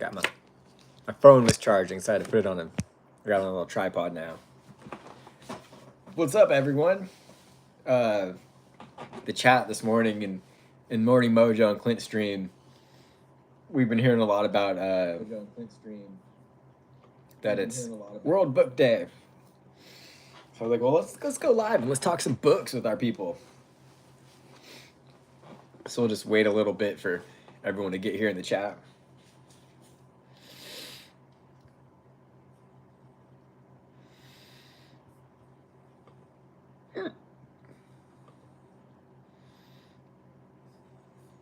forgot my phone was charging, so I had to put it on I got it on a little tripod now. What's up, everyone? The chat this morning in Morning Mojo and Clint stream, we've been hearing a lot about that it's World Book Day. So I was like, well, let's go live and let's talk some books with our people. So we'll just wait a little bit for everyone to get here in the chat.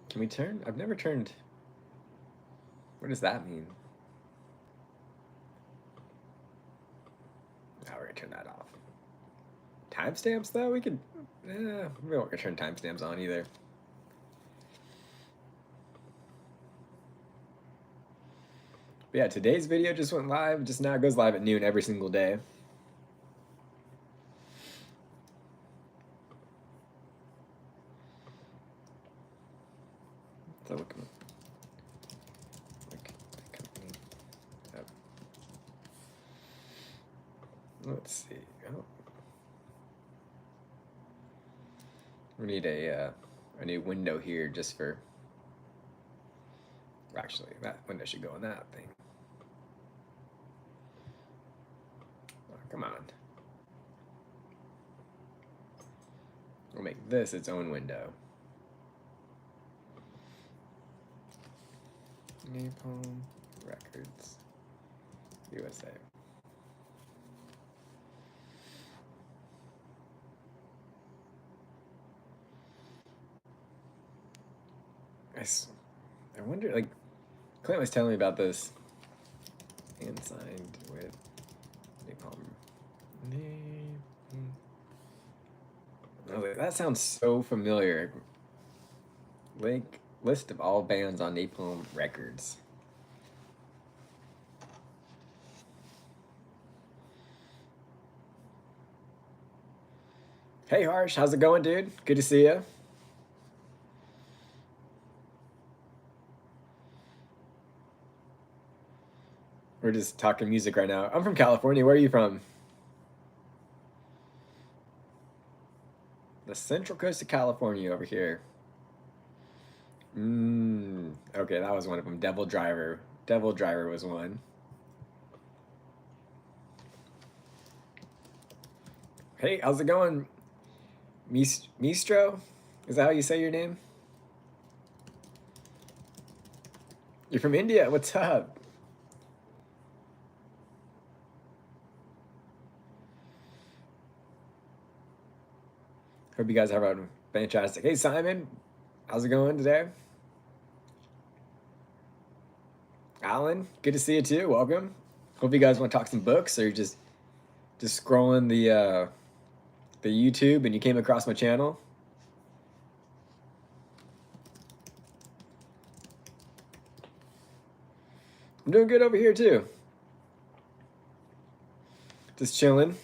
Can we turn? I've never turned. What does that mean? Oh, we're gonna turn that off. Timestamps, though? We could. We don't want to turn timestamps on either. But yeah, today's video just went live. Just now, it goes live at noon every single day. So look the company up. Let's see. Oh. We need a new window here just for. Actually, that window should go in that thing. Oh, come on. We'll make this its own window. Napalm Records, USA. I wonder, like, Clint was telling me about this. And signed with Napalm. I was like, that sounds so familiar. List of all bands on Napalm Records. Hey Harsh, how's it going, dude? Good to see you. We're just talking music right now. I'm from California. Where are you from? The central coast of California over here. Okay, that was one of them. Devil Driver. Devil Driver was one. Hey, how's it going? Mistro? Is that how you say your name? You're from India. What's up? Hope you guys are having fantastic. Hey, Simon. How's it going today? Alan, good to see you too. Welcome. Hope you guys want to talk some books, or you're just scrolling the YouTube and you came across my channel. I'm doing good over here too. Just chilling.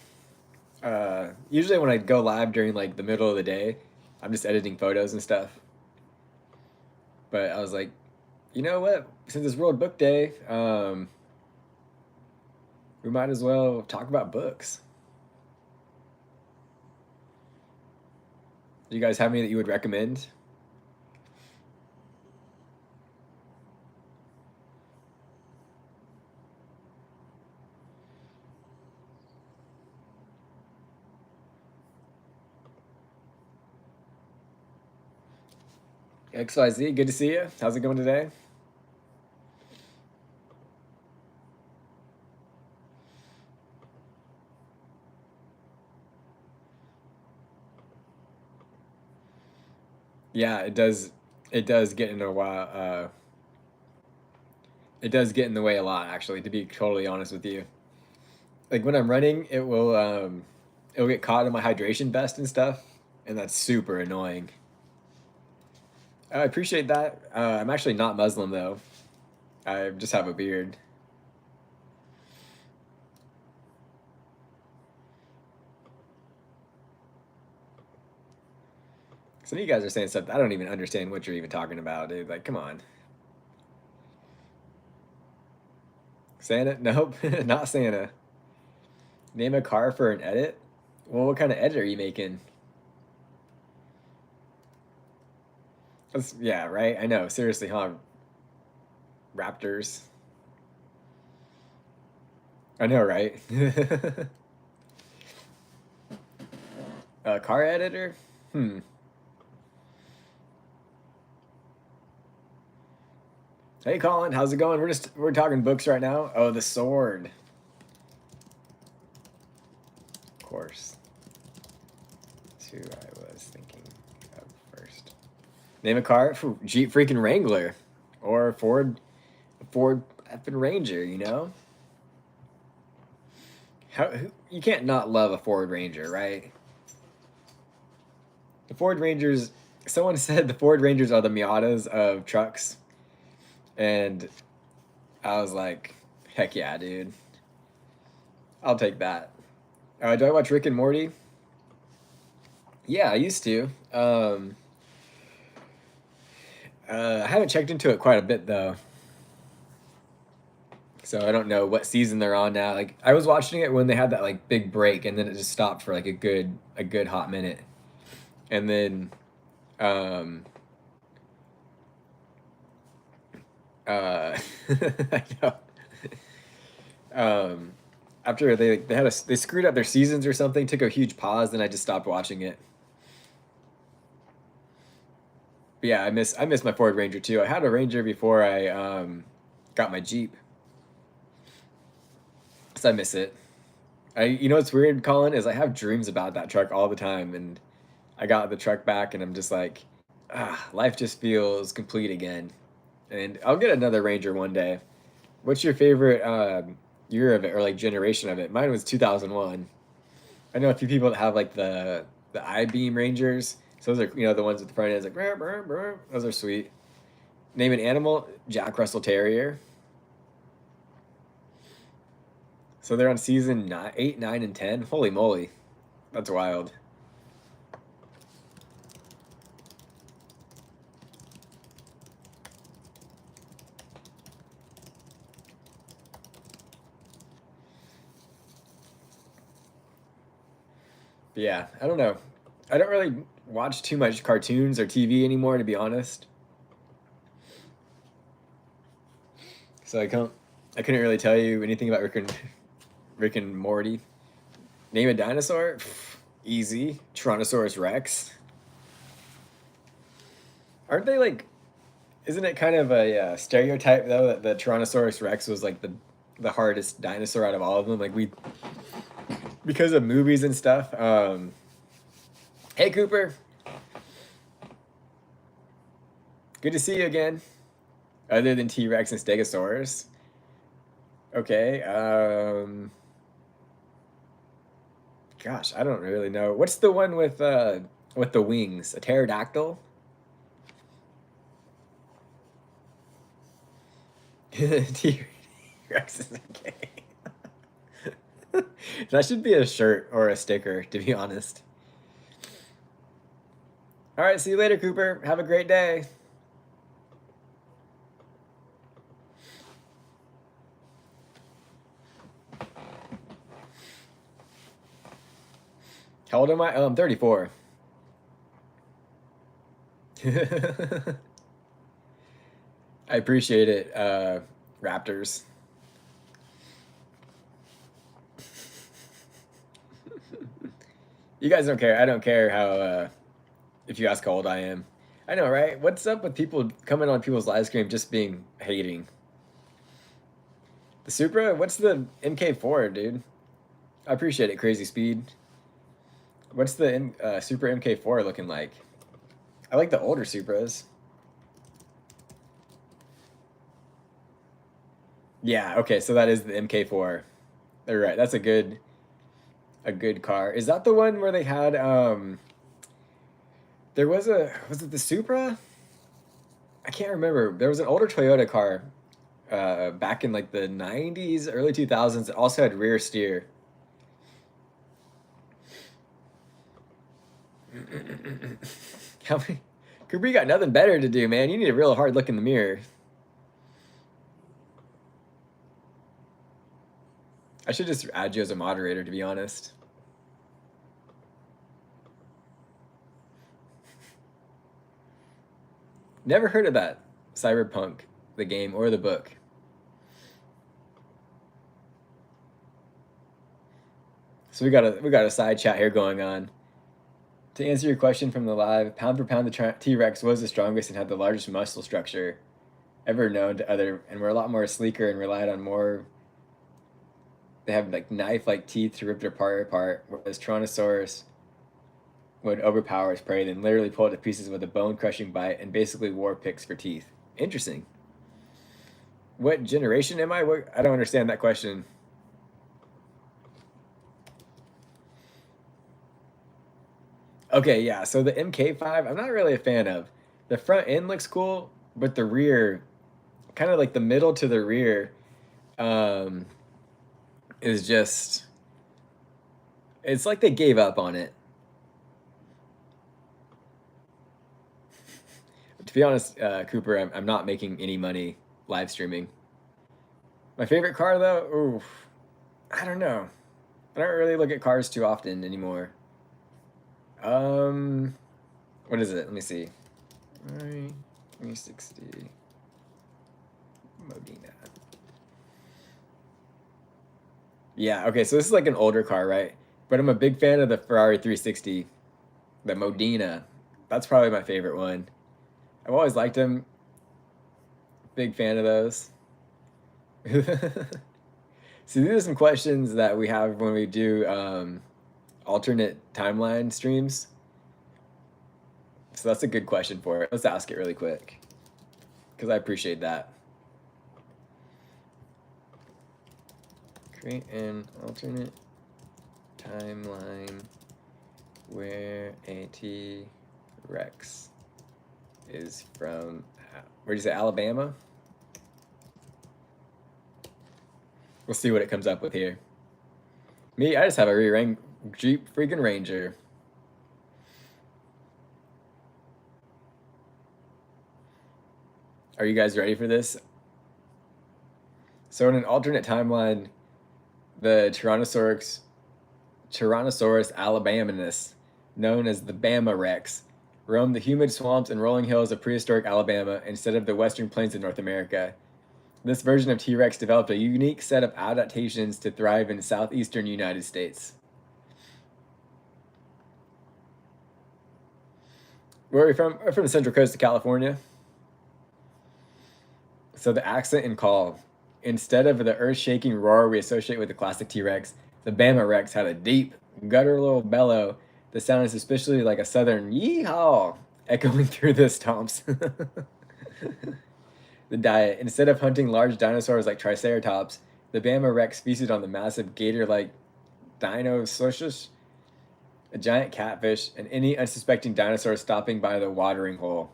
Usually when I go live during like the middle of the day, I'm just editing photos and stuff. But I was like, you know what? Since it's World Book Day, we might as well talk about books. Do you guys have any that you would recommend? XYZ, good to see you. How's it going today? Yeah, it does. It does get in a while. It does get in the way a lot, actually. To be totally honest with you, like when I'm running, it'll get caught in my hydration vest and stuff, and that's super annoying. I appreciate that. I'm actually not Muslim though. I just have a beard. Some of you guys are saying stuff I don't even understand what you're even talking about, dude. Like, come on. Santa? Nope, not Santa. Name a car for an edit? Well, what kind of edit are you making? Yeah, right? I know. Seriously, huh? Raptors. I know, right? A car editor? Hmm. Hey, Colin, how's it going? We're talking books right now. Oh, The Sword. Of course. That's who I was thinking of first. Name a car? Jeep freaking Wrangler. Or Ford effing Ranger, you know? You can't not love a Ford Ranger, right? The Ford Rangers, someone said the Ford Rangers are the Miatas of trucks. And I was like, heck yeah, dude. I'll take that. Do I watch Rick and Morty? Yeah, I used to. I haven't checked into it quite a bit though, so I don't know what season they're on now. Like I was watching it when they had that like big break, and then it just stopped for like a good hot minute, and then um, I know. Um, After they screwed up their seasons or something, took a huge pause, then I just stopped watching it. But yeah, I miss my Ford Ranger too. I had a Ranger before I got my Jeep, so I miss it. You know what's weird, Colin, is I have dreams about that truck all the time, and I got the truck back, and I'm just like, life just feels complete again. And I'll get another Ranger one day. What's your favorite year of it, or like generation of it? Mine was 2001. I know a few people that have like the I-beam Rangers. So those are the ones with the front ends like brr, brr, brr. Those are sweet. Name an animal: Jack Russell Terrier. So they're on season 8, 9, and 10. Holy moly, that's wild. But yeah, I don't know. I don't really watch too much cartoons or TV anymore, to be honest. So I couldn't really tell you anything about Rick and Morty. Name a dinosaur? Easy. Tyrannosaurus Rex. Aren't they like? Isn't it kind of a stereotype though that the Tyrannosaurus Rex was like the hardest dinosaur out of all of them? Like because of movies and stuff. Hey Cooper, good to see you again. Other than T Rex and Stegosaurus. Okay. Gosh, I don't really know. What's the one with the wings? A pterodactyl? T Rex is okay. That should be a shirt or a sticker, to be honest. All right, see you later, Cooper. Have a great day. How old am I? Oh, I'm 34. I appreciate it, Raptors. You guys don't care. I don't care how if you ask how old I am. I know, right? What's up with people coming on people's live stream just being hating? The Supra? What's the MK4, dude? I appreciate it, Crazy Speed. What's the Supra MK4 looking like? I like the older Supras. Yeah, okay, so that is the MK4. All right, that's a good car. Is that the one where they had there was it the Supra? I can't remember. There was an older Toyota car back in like the 90s, early 2000s that also had rear steer. How many? Cooper, you got nothing better to do, man. You need a real hard look in the mirror. I should just add you as a moderator, to be honest. Never heard of that. Cyberpunk, the game or the book. So we got a side chat here going on. To answer your question from the live, pound for pound, the T-Rex was the strongest and had the largest muscle structure ever known to other, and were a lot more sleeker and relied on more. They have like knife-like teeth to rip their prey apart, whereas Tyrannosaurus would overpower its prey, then literally pull it to pieces with a bone-crushing bite, and basically war picks for teeth. Interesting. What generation am I? I don't understand that question. Okay, yeah. So the MK5, I'm not really a fan of. The front end looks cool, but the rear, kind of like the middle to the rear, um, is just. It's like they gave up on it. To be honest, Cooper, I'm not making any money live streaming. My favorite car, though, oof, I don't know. I don't really look at cars too often anymore. What is it? Let me see. 360 Modena. Yeah, okay, so this is like an older car, right? But I'm a big fan of the Ferrari 360, the Modena. That's probably my favorite one. I've always liked them. Big fan of those. So these are some questions that we have when we do alternate timeline streams. So that's a good question for it. Let's ask it really quick, because I appreciate that. Create an alternate timeline where a T-Rex is from, where'd you say, Alabama? We'll see what it comes up with here. Me, I just have a Jeep freaking Ranger. Are you guys ready for this? So in an alternate timeline, the Tyrannosaurus alabamanus, known as the Bama Rex, roamed the humid swamps and rolling hills of prehistoric Alabama instead of the western plains of North America. This version of T-Rex developed a unique set of adaptations to thrive in the southeastern United States. Where are we from? We're from the Central Coast of California. So the accent and call. Instead of the earth-shaking roar we associate with the classic T-Rex, the Bama Rex had a deep, guttural bellow that sounded suspiciously like a southern yeehaw echoing through the stomps. The diet. Instead of hunting large dinosaurs like Triceratops, the Bama Rex feasted on the massive gator-like Dinosuchus, a giant catfish, and any unsuspecting dinosaur stopping by the watering hole.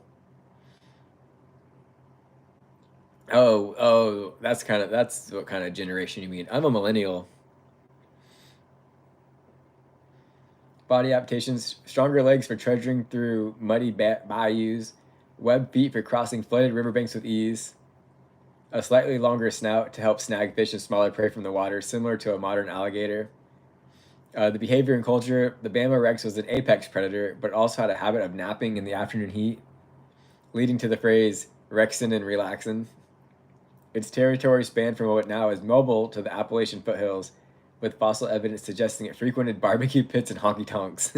Oh, that's what kind of generation you mean. I'm a millennial. Body adaptations: stronger legs for trudging through muddy bayous, webbed feet for crossing flooded riverbanks with ease, a slightly longer snout to help snag fish and smaller prey from the water, similar to a modern alligator. The behavior and culture: the Bama Rex was an apex predator, but also had a habit of napping in the afternoon heat, leading to the phrase Rexin and relaxin'. Its territory spanned from what now is Mobile to the Appalachian foothills, with fossil evidence suggesting it frequented barbecue pits and honky tonks.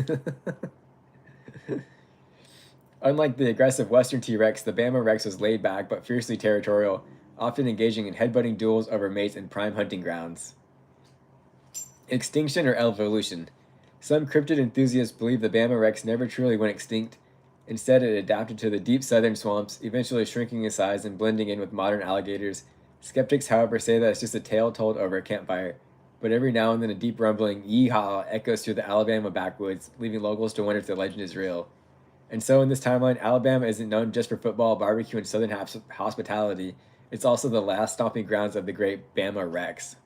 Unlike the aggressive Western T-Rex, the Bama Rex was laid back but fiercely territorial, often engaging in headbutting duels over mates and prime hunting grounds. Extinction or evolution? Some cryptid enthusiasts believe the Bama Rex never truly went extinct. Instead, it adapted to the deep southern swamps, eventually shrinking in size and blending in with modern alligators. Skeptics, however, say that it's just a tale told over a campfire, but every now and then a deep rumbling yeehaw echoes through the Alabama backwoods, leaving locals to wonder if the legend is real. And so, in this timeline, Alabama isn't known just for football, barbecue, and southern hospitality. It's also the last stomping grounds of the great Bama Rex.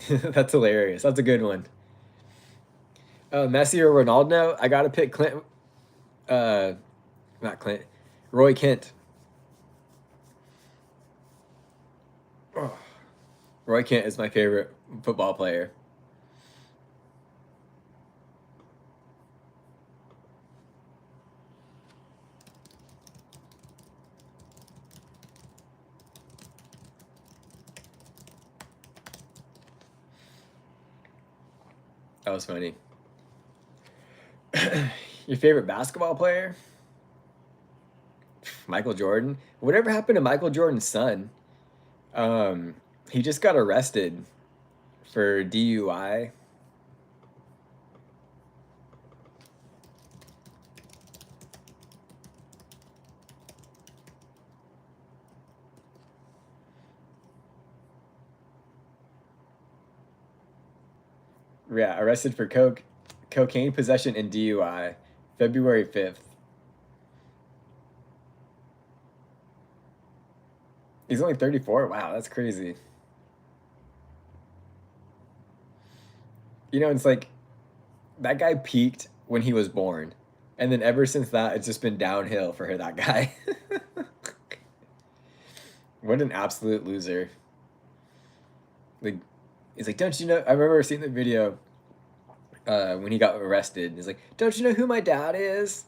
That's hilarious. That's a good one. Messi or Ronaldo? I gotta pick Clint. Not Clint. Roy Kent. Oh. Roy Kent is my favorite football player. That was funny. Your favorite basketball player? Michael Jordan. Whatever happened to Michael Jordan's son? Um, he just got arrested for DUI. Yeah, arrested for cocaine possession and DUI, February 5th. He's only 34. Wow, that's crazy. You know, it's like that guy peaked when he was born. And then ever since that, it's just been downhill for that guy. What an absolute loser. Like, he's like, don't you know? I remember seeing the video when he got arrested. He's like, don't you know who my dad is?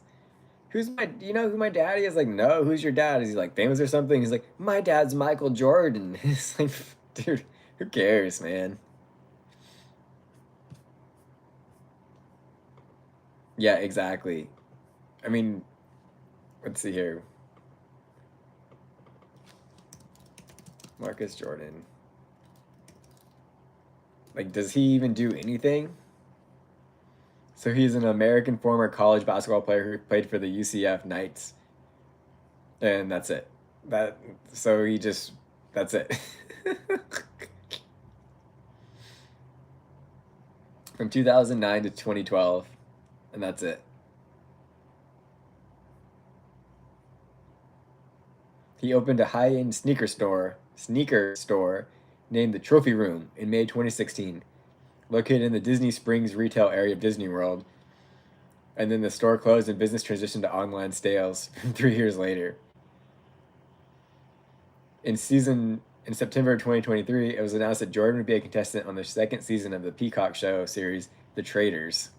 You know who my daddy is? Like, no, who's your dad? Is he like famous or something? He's like, my dad's Michael Jordan. It's like, dude, who cares, man? Yeah, exactly. I mean, let's see here. Marcus Jordan. Like, does he even do anything? So he's an American former college basketball player who played for the UCF Knights. And that's it. That so he just that's it. From 2009 to 2012, and that's it. He opened a high-end sneaker store named the Trophy Room in May 2016, located in the Disney Springs retail area of Disney World. And then the store closed and business transitioned to online sales 3 years later. In September of 2023, it was announced that Jordan would be a contestant on the second season of the Peacock show series, The Traitors.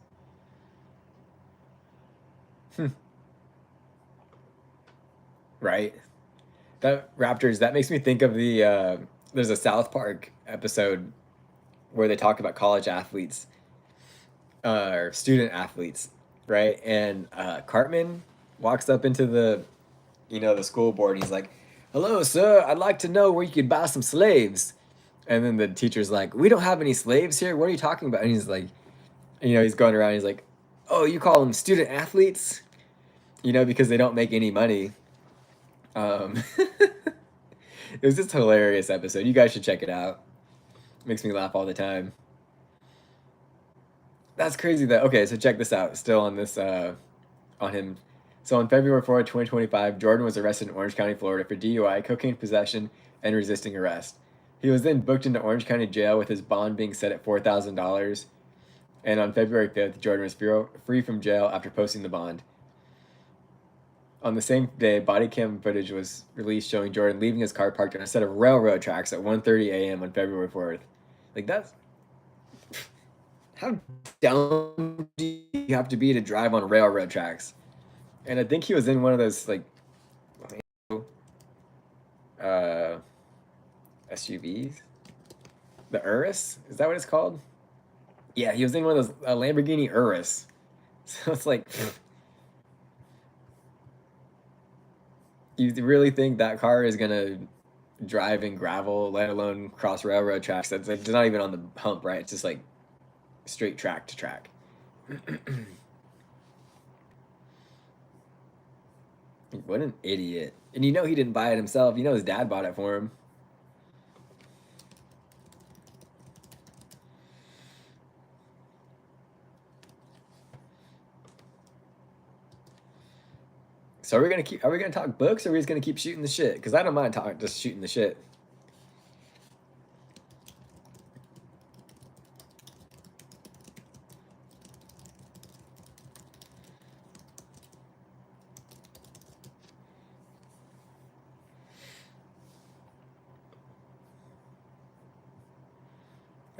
Right? That Raptors, that makes me think of there's a South Park episode where they talk about college athletes, or student athletes, right? And Cartman walks up into the school board and he's like, hello, sir, I'd like to know where you could buy some slaves. And then the teacher's like, we don't have any slaves here. What are you talking about? And he's like, he's going around. He's like, oh, you call them student athletes? Because they don't make any money. It was just a hilarious episode. You guys should check it out. Makes me laugh all the time. That's crazy that okay, so check this out. Still on this on him. So on February 4th, 2025, Jordan was arrested in Orange County, Florida for DUI, cocaine possession, and resisting arrest. He was then booked into Orange County Jail with his bond being set at $4,000. And on February 5th, Jordan was free from jail after posting the bond. On the same day, body cam footage was released showing Jordan leaving his car parked on a set of railroad tracks at 1:30 a.m. on February 4th. Like, that's... How dumb do you have to be to drive on railroad tracks? And I think he was in one of those, like, uh, SUVs? The Urus? Is that what it's called? Yeah, he was in one of those, Lamborghini Urus. So it's like... You really think that car is gonna drive in gravel, let alone cross railroad tracks? That's like, it's not even on the hump, right? It's just like straight track to track. What an idiot. And he didn't buy it himself. His dad bought it for him. So are we gonna talk books, or are we just gonna keep shooting the shit? Because I don't mind just shooting the shit.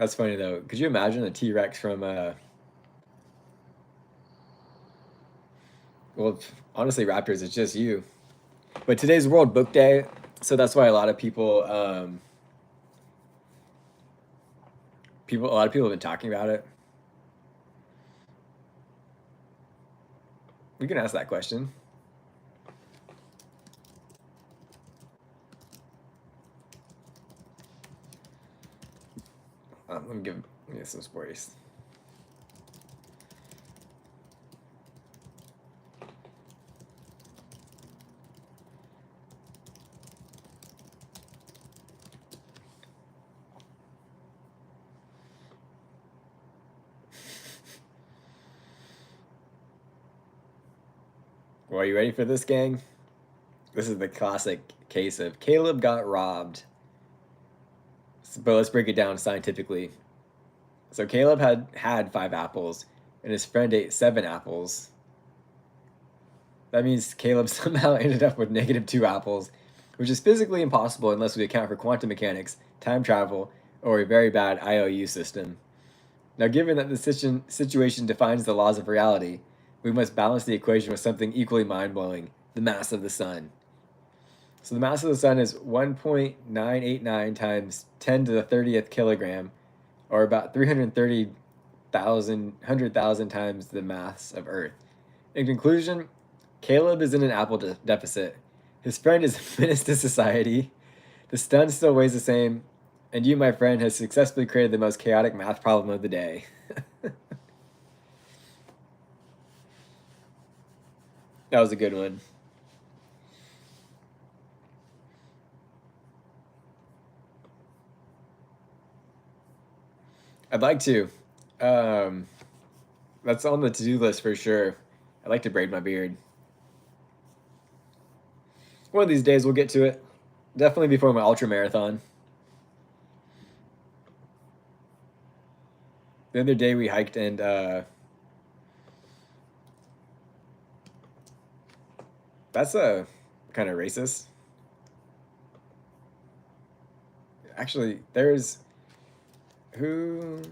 That's funny though. Could you imagine a T-Rex from well, honestly, Raptors, it's just you. But today's World Book Day, so that's why a lot of people a lot of people have been talking about it. We can ask that question. Let me give some stories. Well, are you ready for this, gang? This is the classic case of Caleb got robbed. But let's break it down scientifically. So Caleb had 5 apples, and his friend ate 7 apples. That means Caleb somehow ended up with -2 apples, which is physically impossible unless we account for quantum mechanics, time travel, or a very bad IOU system. Now, given that the situation defines the laws of reality, we must balance the equation with something equally mind-blowing: the mass of the sun. So the mass of the sun is 1.989 times 10 to the 30th kilogram, or about 100,000 times the mass of Earth. In conclusion, Caleb is in an apple deficit. His friend is a menace to society. The sun still weighs the same, and you, my friend, has successfully created the most chaotic math problem of the day. That was a good one. I'd like to. Um, that's on the to-do list for sure. I'd like to braid my beard. One of these days we'll get to it. Definitely before my ultra marathon. The other day we hiked and that's a kind of racist. Actually, there's who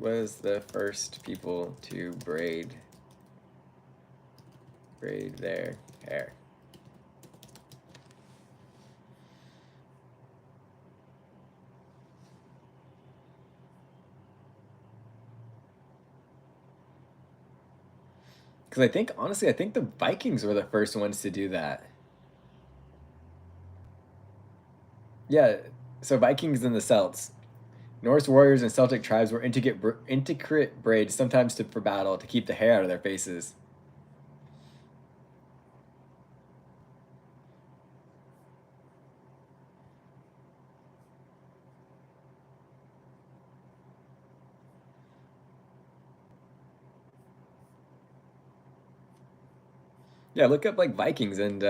was the first people to braid their hair? Because honestly, I think the Vikings were the first ones to do that. Yeah, so Vikings and the Celts. Norse warriors and Celtic tribes were intricate braids, sometimes for battle, to keep the hair out of their faces. Yeah, look up like Vikings and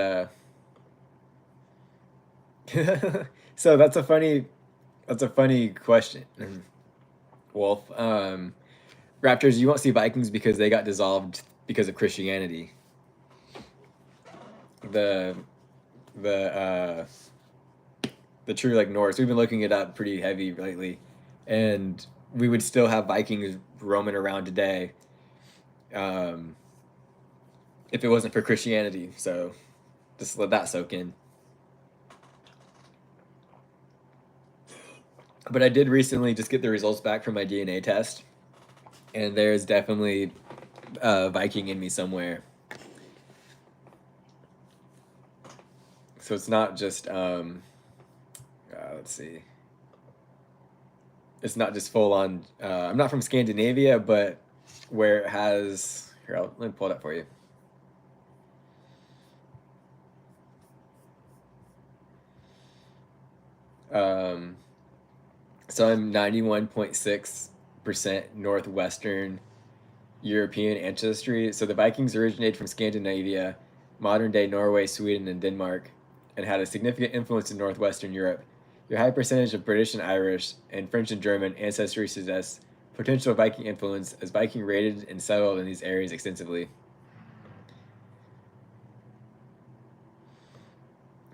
so that's a funny question, Wolf. Raptors, you won't see Vikings because they got dissolved because of Christianity. The the the true like Norse. We've been looking it up pretty heavy lately, and we would still have Vikings roaming around today, um, if it wasn't for Christianity. So just let that soak in. But I did recently just get the results back from my DNA test, and there's definitely a Viking in me somewhere. So it's not just let's see. It's not just full on. I'm not from Scandinavia, but where it has here, let me pull it up for you. Um, so I'm 91.6% Northwestern European ancestry. So the Vikings originated from Scandinavia, modern day Norway, Sweden, and Denmark, and had a significant influence in Northwestern Europe. Your high percentage of British and Irish and French and German ancestry suggests potential Viking influence, as Viking raided and settled in these areas extensively.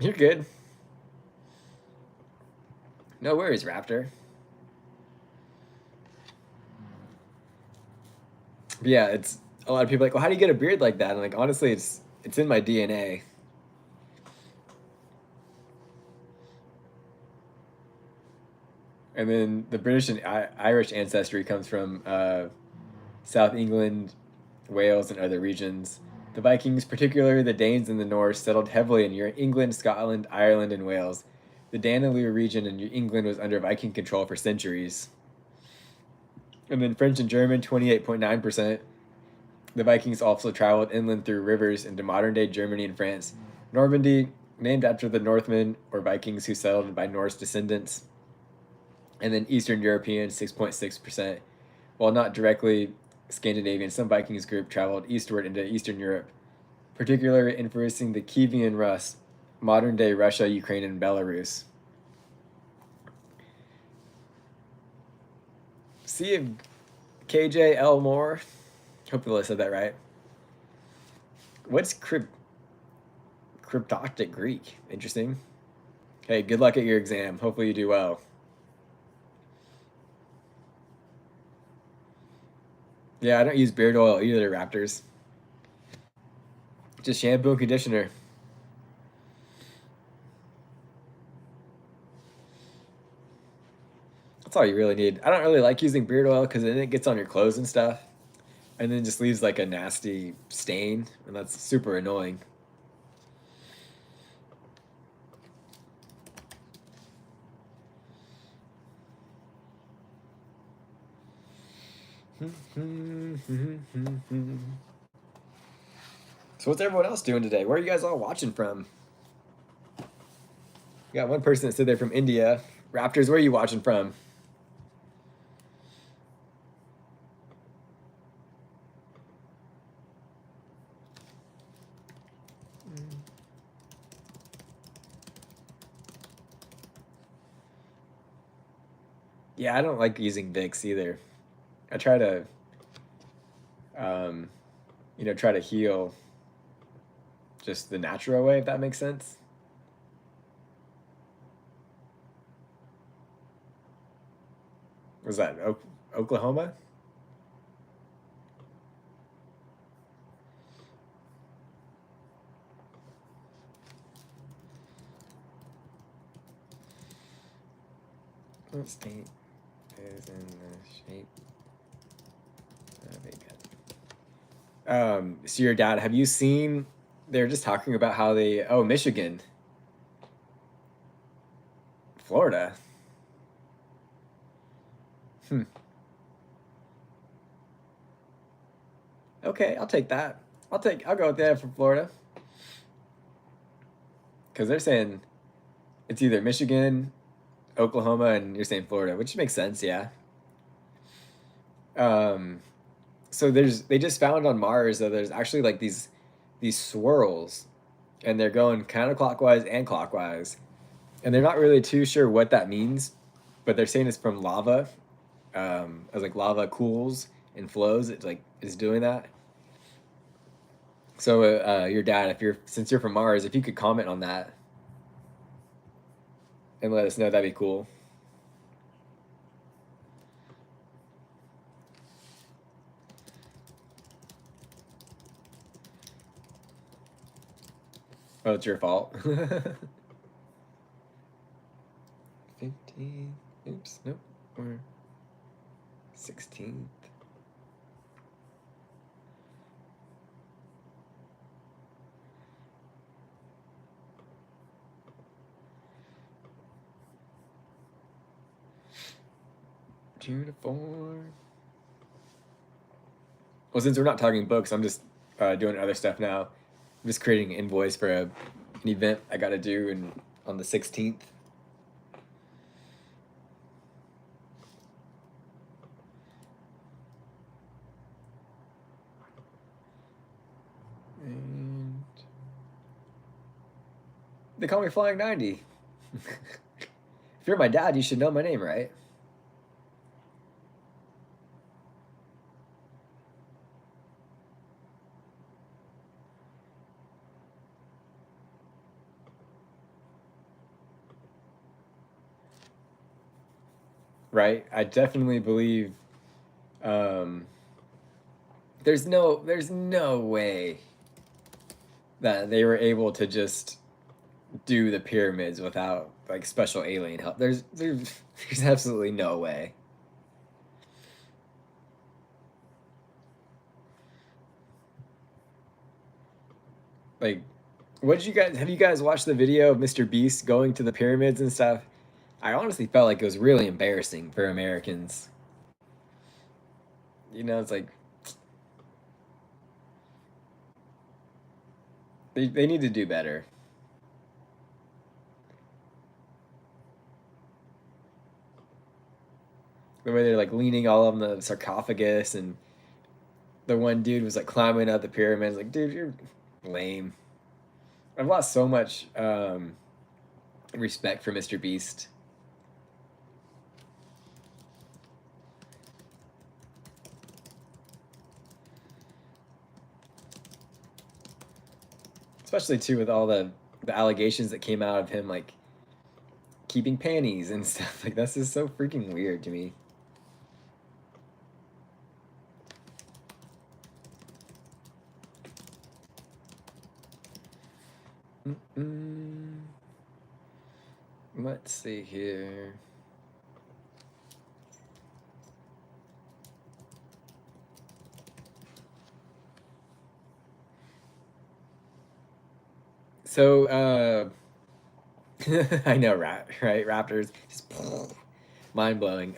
You're good. No worries, Raptor. Yeah, it's a lot of people are like, well, how do you get a beard like that? And like, honestly, it's in my DNA. And then the British and Irish ancestry comes from South England, Wales, and other regions. The Vikings, particularly the Danes and the Norse, settled heavily in England, Scotland, Ireland, and Wales. The Danelaw region in England was under Viking control for centuries. And then French and German, 28.9%. The Vikings also traveled inland through rivers into modern day Germany and France. Normandy, named after the Northmen or Vikings who settled by Norse descendants. And then Eastern European, 6.6%. While not directly Scandinavian, some Vikings group traveled eastward into Eastern Europe, particularly influencing the Kievan Rus, modern day Russia, Ukraine, and Belarus. See if KJ Elmore, hopefully I said that right. What's cryptoctic Greek? Interesting. Hey, good luck at your exam. Hopefully you do well. Yeah, I don't use beard oil either, Raptors. Just shampoo and conditioner. That's all you really need. I don't really like using beard oil because then it gets on your clothes and stuff, and then just leaves like a nasty stain, and that's super annoying. So what's everyone else doing today? Where are you guys all watching from? You got one person that said they're from India. Raptors, where are you watching from? Yeah, I don't like using Vicks either. I try to, um, try to heal just the natural way, if that makes sense. Was that Oklahoma? What state is in the shape of a gun? So your dad, have you seen? They're just talking about how they. Oh, Michigan, Florida. Hmm. Okay, I'll take that. I'll go with that for Florida because they're saying it's either Michigan, Oklahoma, and you're saying Florida, which makes sense. Yeah. Um, so they just found on Mars that there's actually like these swirls, and they're going counterclockwise and clockwise, and they're not really too sure what that means, but they're saying it's from lava. As like lava cools and flows, it like is doing that. So your dad, if you're since you're from Mars, if you could comment on that and let us know, that'd be cool. Oh, it's your fault. 15. Oops, nope. Or 16th. Uniform. Well, since we're not talking books, I'm just doing other stuff now. I'm just creating an invoice for an event I got to do on the 16th. And they call me Flying 90. If you're my dad, you should know my name, right? Right? I definitely believe um, there's no way that they were able to just do the pyramids without like special alien help. There's absolutely no way. Like, what did you guys have you guys watched the video of Mr. Beast going to the pyramids and stuff? I honestly felt like it was really embarrassing for Americans. It's like they need to do better. The way they're like leaning all on the sarcophagus, and the one dude was like climbing up the pyramids. Like, dude, you're lame. I've lost so much respect for Mr. Beast. Especially too with all the allegations that came out of him like keeping panties and stuff. Like that's just so freaking weird to me. Mm-mm. Let's see here. So, I know, right? Raptors, just mind blowing.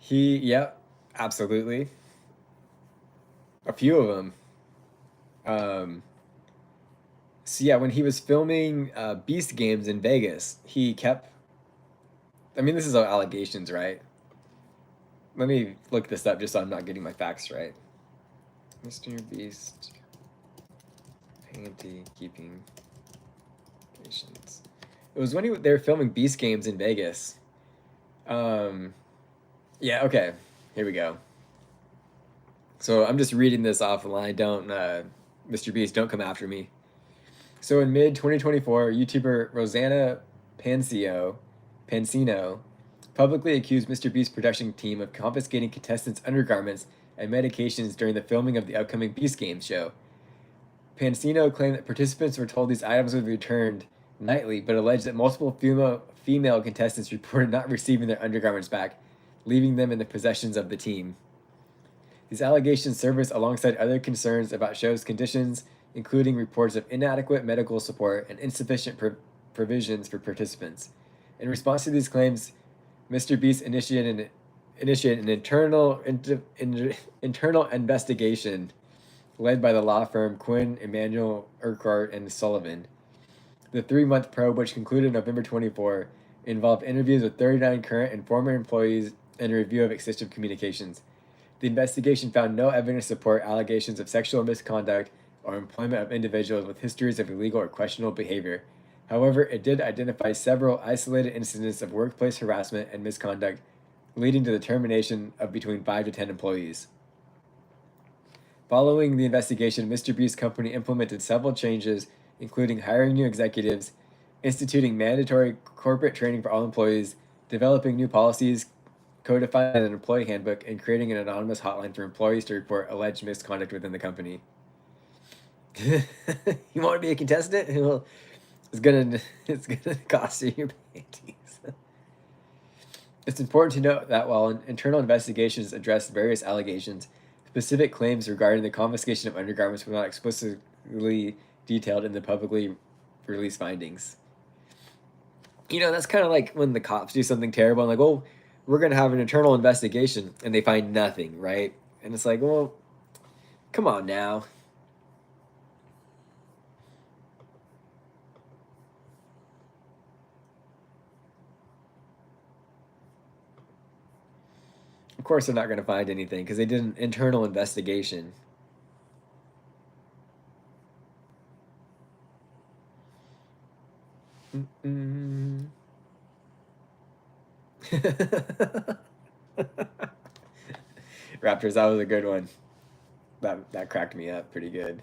Yep, absolutely. A few of them. Um, so yeah, when he was filming Beast Games in Vegas, he kept. I mean, this is all allegations, right? Let me look this up just so I'm not getting my facts right. Mr. Beast panty keeping patients. It was when they were filming Beast Games in Vegas. Um, yeah, okay. Here we go. So I'm just reading this off the line. Don't, Mr. Beast, don't come after me. So in mid 2024, YouTuber Rosanna Pansino publicly accused Mr. Beast's production team of confiscating contestants' undergarments and medications during the filming of the upcoming Beast Games show. Pansino claimed that participants were told these items would be returned nightly, but alleged that multiple female contestants reported not receiving their undergarments back, leaving them in the possessions of the team. These allegations surface alongside other concerns about show's conditions, including reports of inadequate medical support and insufficient provisions for participants. In response to these claims, Mr. Beast initiated an internal investigation led by the law firm Quinn Emanuel Urquhart and Sullivan. The 3-month probe, which concluded November 24, involved interviews with 39 current and former employees and a review of extensive communications. The investigation found no evidence to support allegations of sexual misconduct or employment of individuals with histories of illegal or questionable behavior. However, it did identify several isolated incidents of workplace harassment and misconduct, leading to the termination of between 5 to 10 employees. Following the investigation, Mr. Beast's company implemented several changes, including hiring new executives, instituting mandatory corporate training for all employees, developing new policies, codifying an employee handbook, and creating an anonymous hotline for employees to report alleged misconduct within the company. You want to be a contestant? Well, it's gonna cost you your panties. It's important to note that while internal investigations addressed various allegations, specific claims regarding the confiscation of undergarments were not explicitly detailed in the publicly released findings. That's kind of like when the cops do something terrible and like, oh, we're gonna have an internal investigation, and they find nothing, right? And it's like, well, come on now. Of course, they're not going to find anything because they did an internal investigation. Raptors, that was a good one. That cracked me up pretty good.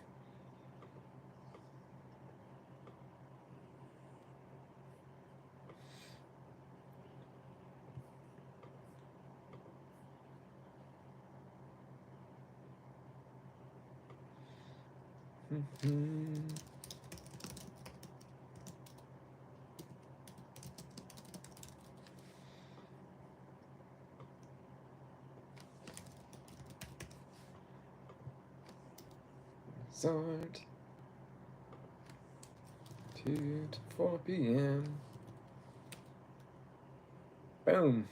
Resort. 2 to 4 p.m. Boom.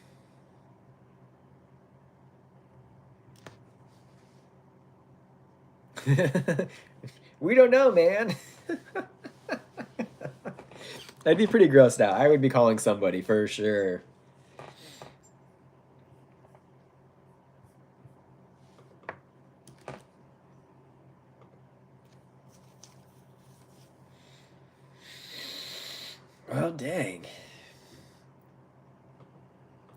We don't know, man. I'd be pretty grossed out. I would be calling somebody for sure. Well, dang.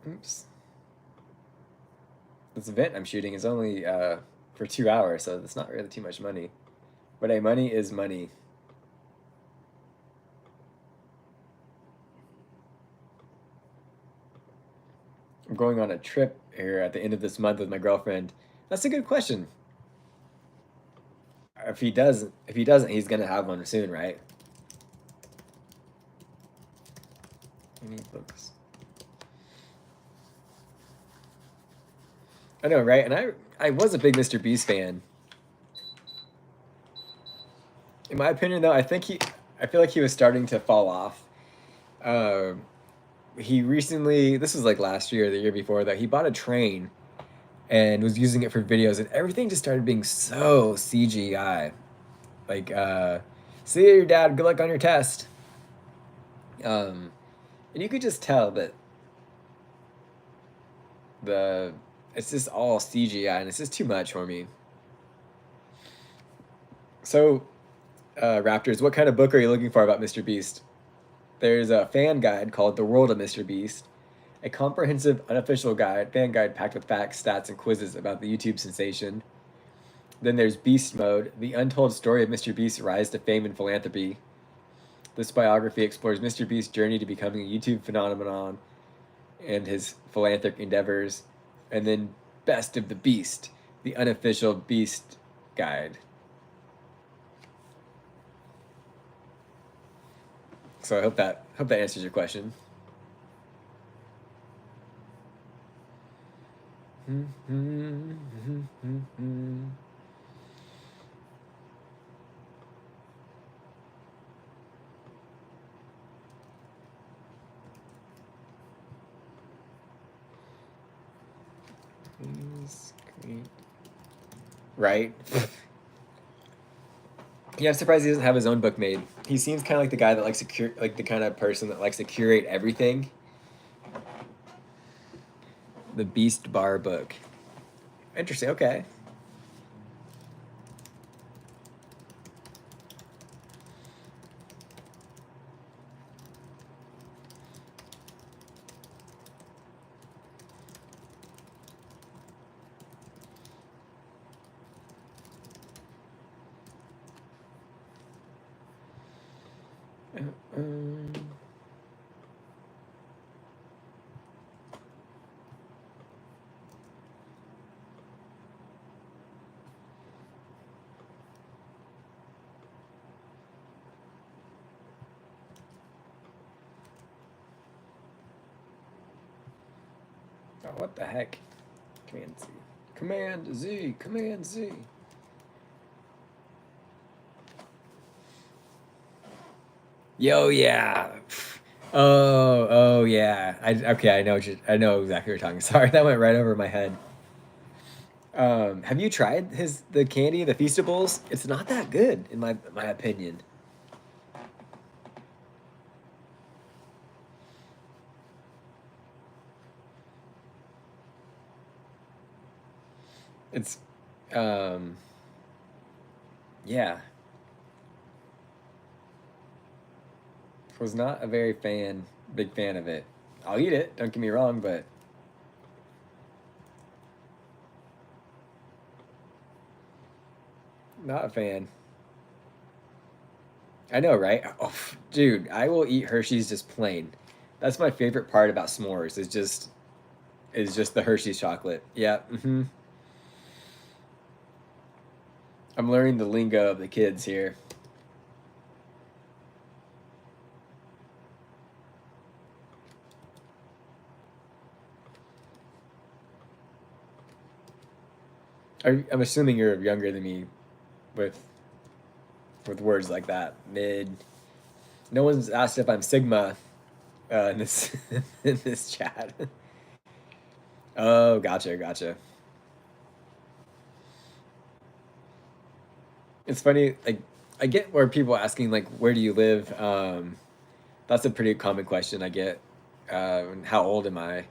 Oops. This event I'm shooting is only for 2 hours, so that's not really too much money. But hey, money is money. I'm going on a trip here at the end of this month with my girlfriend. That's a good question. If he doesn't, he's gonna have one soon, right? Any books? I know, right? And I was a big Mr. Beast fan. In my opinion, though, I feel like he was starting to fall off. He recently, this was like last year, or the year before that, he bought a train and was using it for videos, and everything just started being so CGI. Like, see you, your dad. Good luck on your test. And you could just tell that it's just all CGI, and it's just too much for me. So, Raptors, what kind of book are you looking for about Mr. Beast? There's a fan guide called The World of Mr. Beast, a comprehensive unofficial fan guide packed with facts, stats, and quizzes about the YouTube sensation. Then there's Beast Mode, the untold story of Mr. Beast's rise to fame and philanthropy. This biography explores Mr. Beast's journey to becoming a YouTube phenomenon and his philanthropic endeavors. And then Best of the Beast, the unofficial Beast guide. So I hope that answers your question. Right? Yeah, I'm surprised he doesn't have his own book made. He seems kind of like the guy that likes to like the kind of person that likes to curate everything. The Beast Bar book. Interesting. Okay. Oh, what the heck? Command Z. Command Z. Command Z. Yo, yeah. Oh, yeah. Okay. I know exactly what you're talking. Sorry, that went right over my head. Have you tried the candy, the Feastables? It's not that good, in my opinion. It's, um, yeah. Was not a big fan of it. I'll eat it. Don't get me wrong, but not a fan. I know, right? Oh, dude, I will eat Hershey's just plain. That's my favorite part about s'mores. Is just the Hershey's chocolate. Yeah. I'm learning the lingo of the kids here. I'm assuming you're younger than me with words like that. Mid. No one's asked if I'm Sigma in this in this chat. Oh, gotcha, gotcha. It's funny, like I get where people asking like, where do you live? That's a pretty common question I get. How old am I?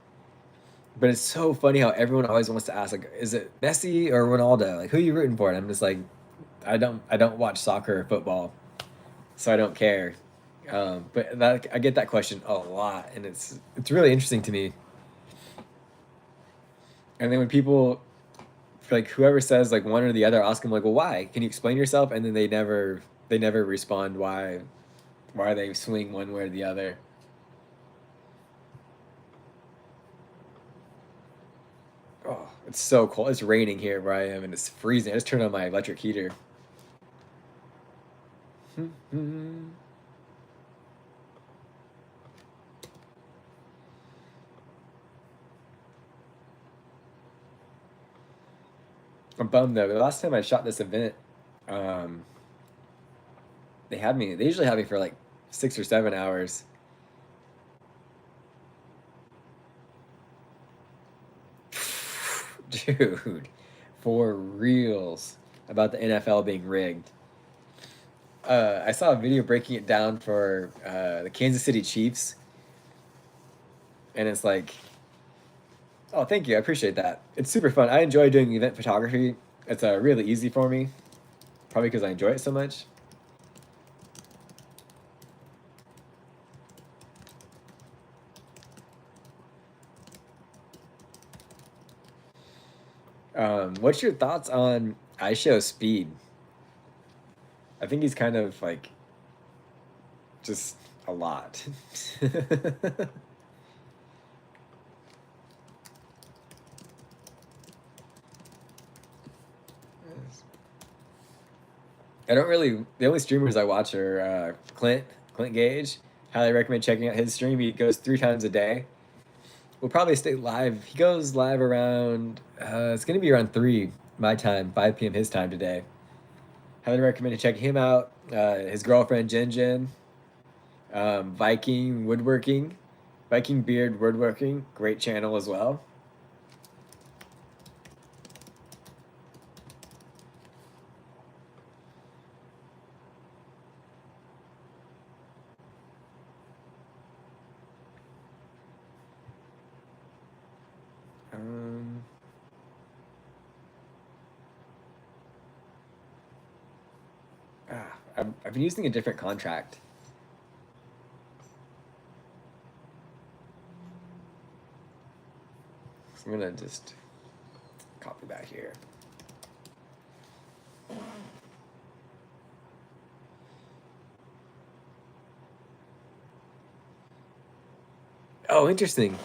But it's so funny how everyone always wants to ask like, is it Messi or Ronaldo? Like, who are you rooting for? And I'm just like, I don't watch soccer or football, so I don't care. But that I get that question a lot, and it's really interesting to me. And then when people like whoever says like one or the other, ask them like, well, why? Can you explain yourself? And then they never respond why they swing one way or the other. Oh, it's so cold. It's raining here where I am, and it's freezing. I just turned on my electric heater. I'm bummed though. The last time I shot this event, um, they had me. They usually have me for like 6 or 7 hours. Dude, for reals about the NFL being rigged. I saw a video breaking it down for the Kansas City Chiefs, and it's like, oh, thank you, I appreciate that. It's super fun. I enjoy doing event photography. It's really easy for me, probably because I enjoy it so much. What's your thoughts on iShow Speed? I think he's kind of like just a lot. I don't really. The only streamers I watch are Clint Gage. Highly recommend checking out his stream. He goes 3 times a day. We'll probably stay live. He goes live around. It's gonna be around 3 my time, 5 p.m. his time today. Highly recommend checking him out. His girlfriend Jen Jen, Viking Woodworking, Viking Beard Woodworking, great channel as well. Um, I've been using a different contract. So I'm gonna just copy that here. Oh, interesting.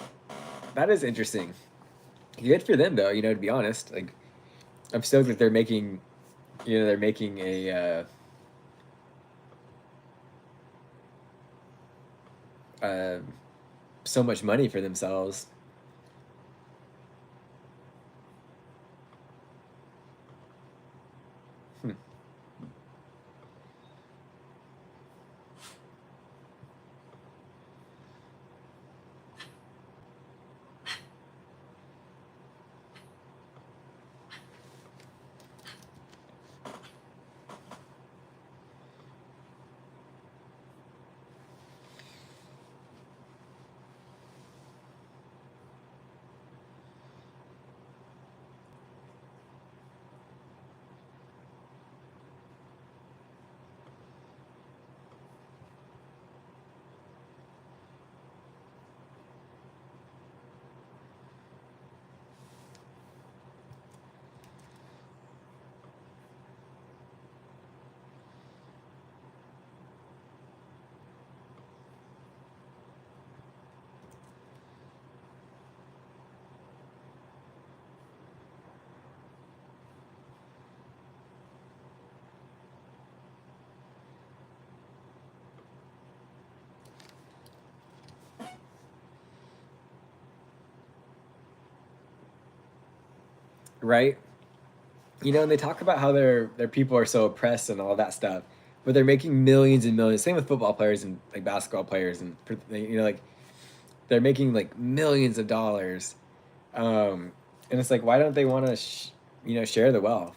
That is interesting. Good for them though, to be honest. Like I'm stoked that they're making they're making a uh, so much money for themselves. Hmm. right? You know, and they talk about how their people are so oppressed and all that stuff, but they're making millions and millions. Same with football players and like basketball players, and you know, like they're making like millions of dollars. And it's like, why don't they want to, you know, share the wealth?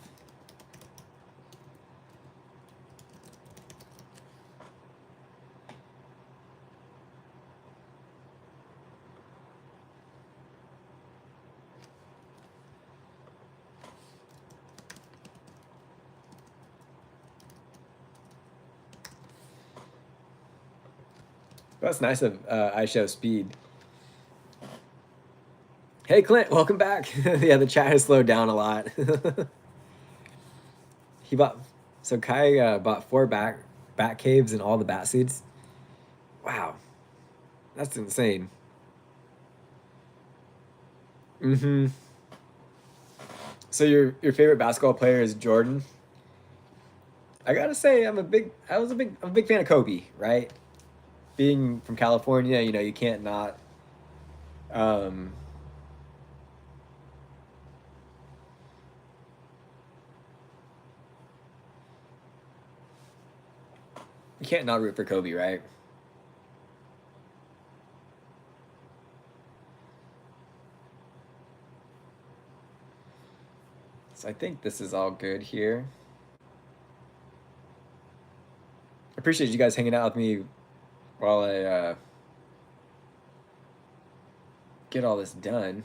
That's nice of I Show Speed. Hey Clint, welcome back. Yeah, the chat has slowed down a lot. He bought so Kai bought 4 bat caves and all the bat seeds. Wow, that's insane. Mm-hmm. So your favorite basketball player is Jordan? I gotta say, I'm a big fan of Kobe, right? Being from California, you know, you can't not. Um, you can't not root for Kobe, right? So I think this is all good here. I appreciate you guys hanging out with me while I get all this done.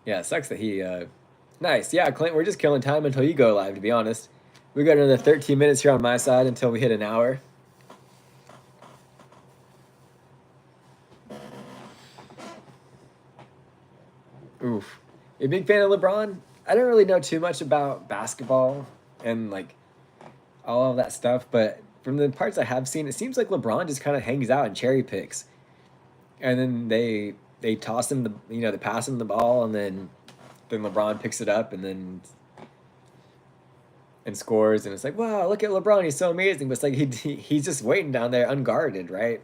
Yeah, it sucks that he. Nice. Yeah, Clint, we're just killing time until you go live, to be honest. We got another 13 minutes here on my side until we hit an hour. Oof. You a big fan of LeBron? I don't really know too much about basketball and like all of that stuff, but from the parts I have seen, it seems like LeBron just kind of hangs out and cherry picks, and then they toss him the you know they pass him the ball, and then LeBron picks it up and scores, and it's like, wow, look at LeBron, he's so amazing. But it's like he's just waiting down there unguarded, right?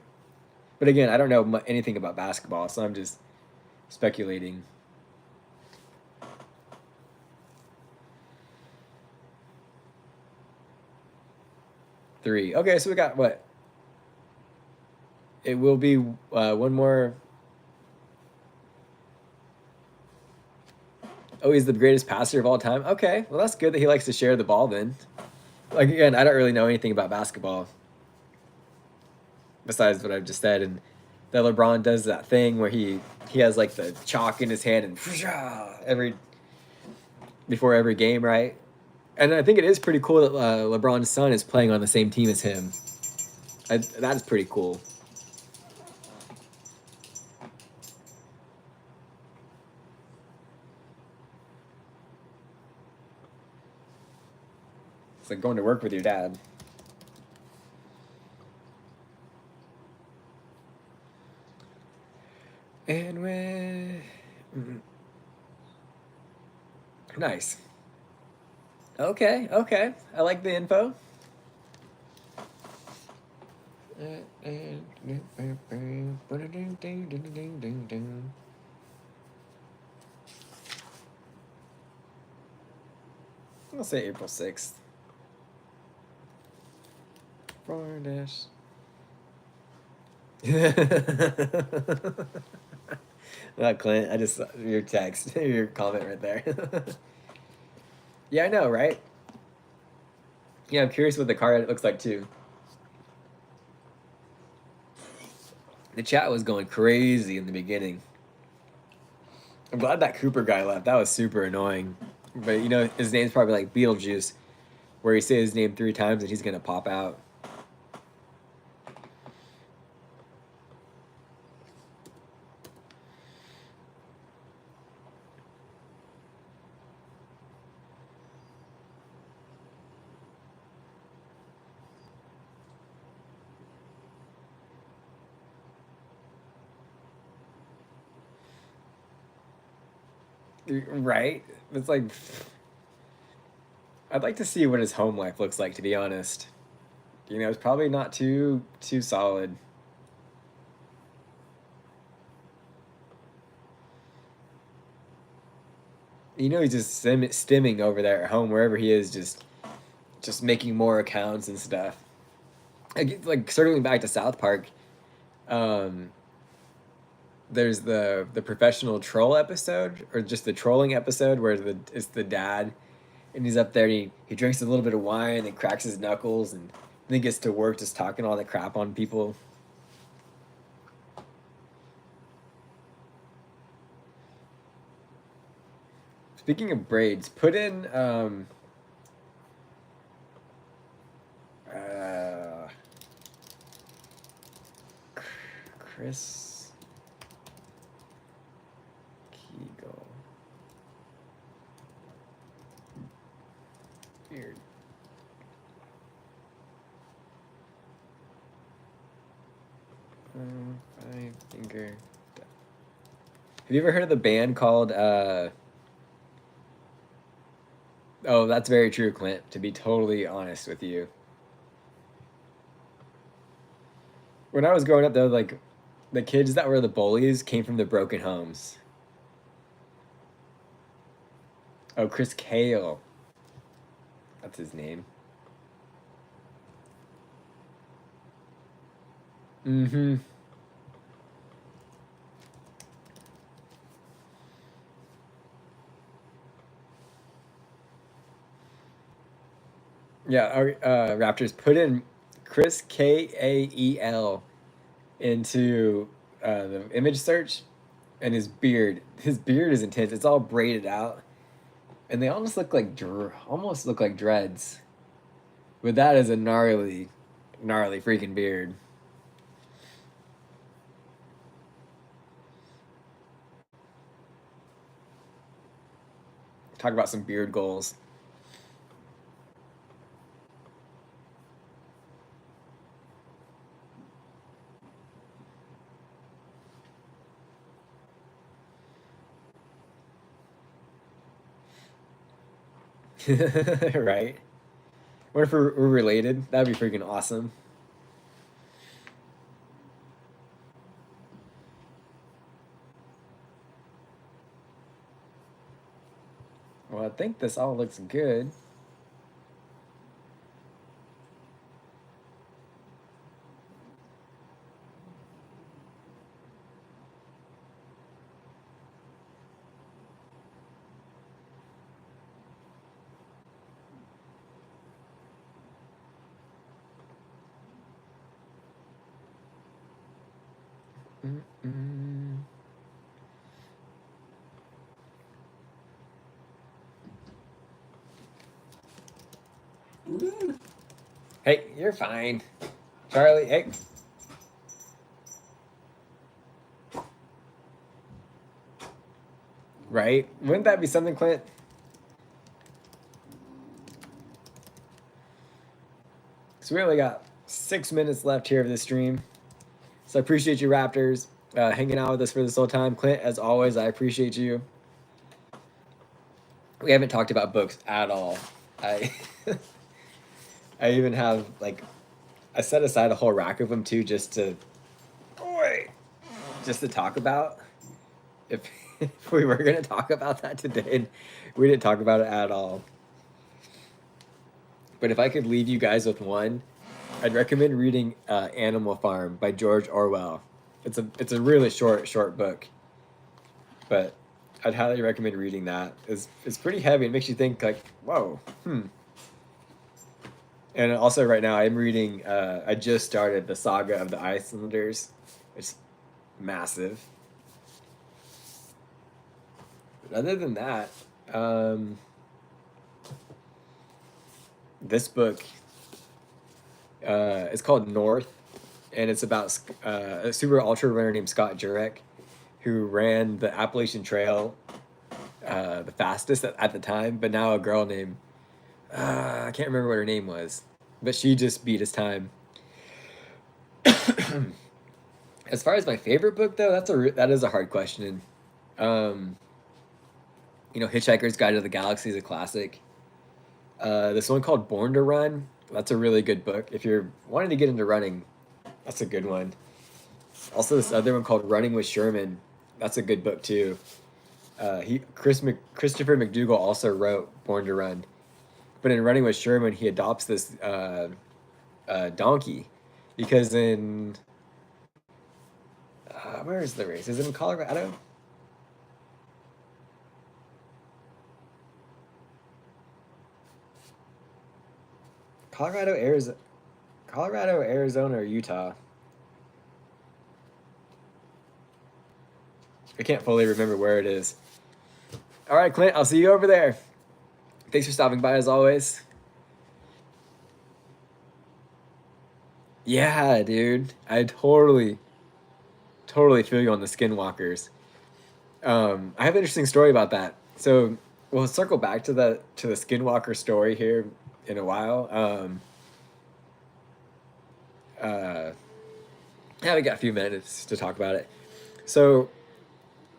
But again, I don't know anything about basketball, so I'm just speculating. 3. Okay, so we got what? It will be one more. Oh, he's the greatest passer of all time. Okay, well that's good that he likes to share the ball then. Like again, I don't really know anything about basketball besides what I've just said, and that LeBron does that thing where he has like the chalk in his hand and every before every game, right? And I think it is pretty cool that LeBron's son is playing on the same team as him. That is pretty cool. It's like going to work with your dad. And when nice. Okay, okay. I like the info. I'll say April 6th. Florida. Not Clint. I just saw your text, your comment right there. Yeah, I know, right? Yeah, I'm curious what the card looks like too. The chat was going crazy in the beginning. I'm glad that Cooper guy left. That was super annoying. But you know, his name's probably like Beetlejuice, where you say his name 3 times and he's gonna pop out. Right? It's like I'd like to see what his home life looks like, to be honest. You know, it's probably not too solid. You know, he's just stimming over there at home, wherever he is, just making more accounts and stuff. Like circling back to South Park, um, there's the professional troll episode, or just the trolling episode, where it's the dad, and he's up there, and he drinks a little bit of wine and cracks his knuckles, and then gets to work just talking all the crap on people. Speaking of braids, put in uh, Chris Kegel. Weird. Five finger. Have you ever heard of the band called Oh, that's very true, Clint, to be totally honest with you. When I was growing up, though, like the kids that were the bullies came from the broken homes. Oh, Chris Kale. That's his name. Mm-hmm. Yeah, Raptors, put in Chris Kael into the image search, and his beard is intense. It's all braided out, and they almost look like dreads. But that is a gnarly freaking beard. Talk about some beard goals. Right? What if we're related? That'd be freaking awesome. Well, I think this all looks good. Mm-mm. Hey, you're fine. Charlie, hey. Right? Wouldn't that be something, Clint? So we only got 6 minutes left here of this stream. So I appreciate you, Raptors, hanging out with us for this whole time. Clint, as always, I appreciate you. We haven't talked about books at all. I I even have like I set aside a whole rack of them too, just to talk about. If if we were gonna talk about that today, we didn't talk about it at all. But if I could leave you guys with one, I'd recommend reading Animal Farm by George Orwell. It's a really short book, but I'd highly recommend reading that. It's pretty heavy. It makes you think like, whoa, And also right now I'm reading. I just started the Saga of the Icelanders. It's massive. But other than that, this book is called North, and it's about a super ultra runner named Scott Jurek, who ran the Appalachian Trail the fastest at the time, but now a girl named I can't remember what her name was, but she just beat his time. As far as my favorite book, though, that is a hard question. Um, You know, Hitchhiker's Guide to the Galaxy is a classic. This one called Born to Run. That's a really good book. If you're wanting to get into running, that's a good one. Also, this other one called Running with Sherman. That's a good book too. Christopher McDougall also wrote Born to Run, but in Running with Sherman, he adopts this donkey, because in where is the race? Is it in Colorado? Colorado, Arizona, or Utah. I can't fully remember where it is. All right, Clint, I'll see you over there. Thanks for stopping by as always. Yeah, dude. I totally feel you on the skinwalkers. I have an interesting story about that. So we'll circle back to the skinwalker story here in a while. Yeah, we got a few minutes to talk about it. So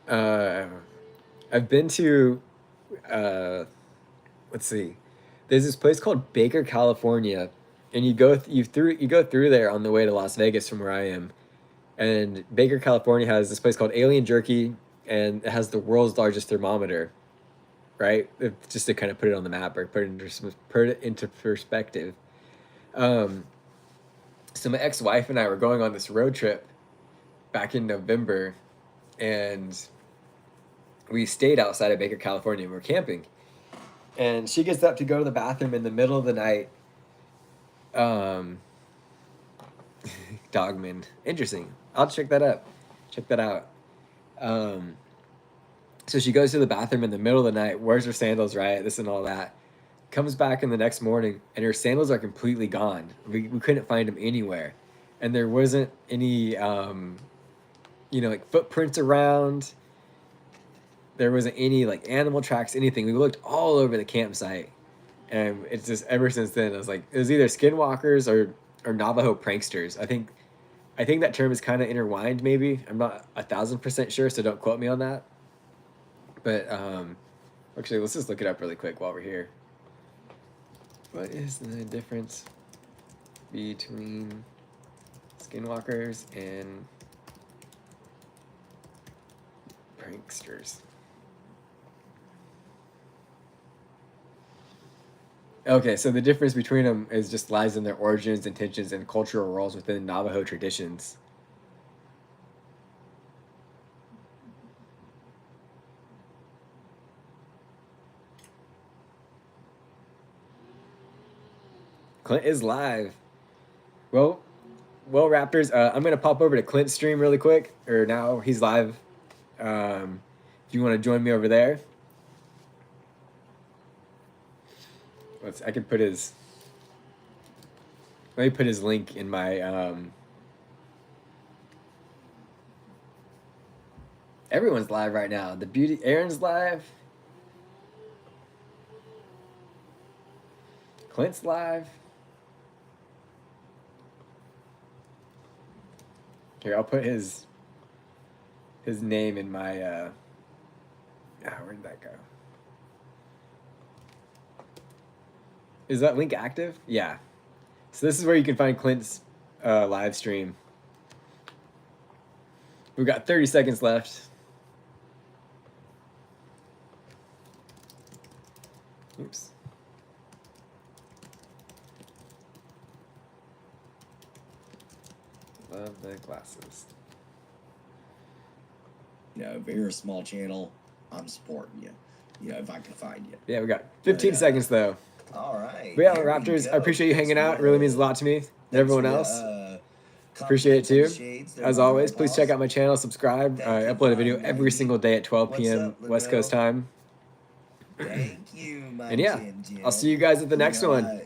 I've been to let's see. There's this place called Baker, California, and you go through there on the way to Las Vegas from where I am. And Baker, California has this place called Alien Jerky, and it has the world's largest thermometer, right? Just to kind of put it on the map or put it into perspective. So my ex-wife and I were going on this road trip back in November, and we stayed outside of Baker, California, and we were camping. And she gets up to go to the bathroom in the middle of the night. Dogman. Interesting. I'll check that up. Check that out. So she goes to the bathroom in the middle of the night, wears her sandals, right? This and all that. Comes back in the next morning, and her sandals are completely gone. We couldn't find them anywhere. And there wasn't any, like footprints around. There wasn't any like animal tracks, anything. We looked all over the campsite. And it's just ever since then, I was like, it was either skinwalkers or Navajo pranksters. I think that term is kind of intertwined, maybe. I'm not 1,000% sure, so don't quote me on that. But actually, let's just look it up really quick while we're here. What is the difference between skinwalkers and pranksters? Okay, so the difference between them is just lies in their origins, intentions, and cultural roles within Navajo traditions. Clint is live. Well, Raptors. I'm gonna pop over to Clint's stream really quick. Or now he's live. If you want to join me over there, I can put his. Let me put his link in my. Everyone's live right now. Aaron's live. Clint's live. Here, I'll put his name in my. Where did that go? Is that link active? Yeah. So this is where you can find Clint's live stream. We've got 30 seconds left. Oops. Love the glasses. If you're a small channel, I'm supporting you. If I can find you. Yeah, we got 15 seconds though. All right. But yeah, Raptors, I appreciate you hanging out. It really means a lot to me. And everyone else. Appreciate it too. As always, please check out my channel, subscribe. I upload a video every single day at 12 p.m. West Coast time. Thank you, And yeah, I'll see you guys at the next one.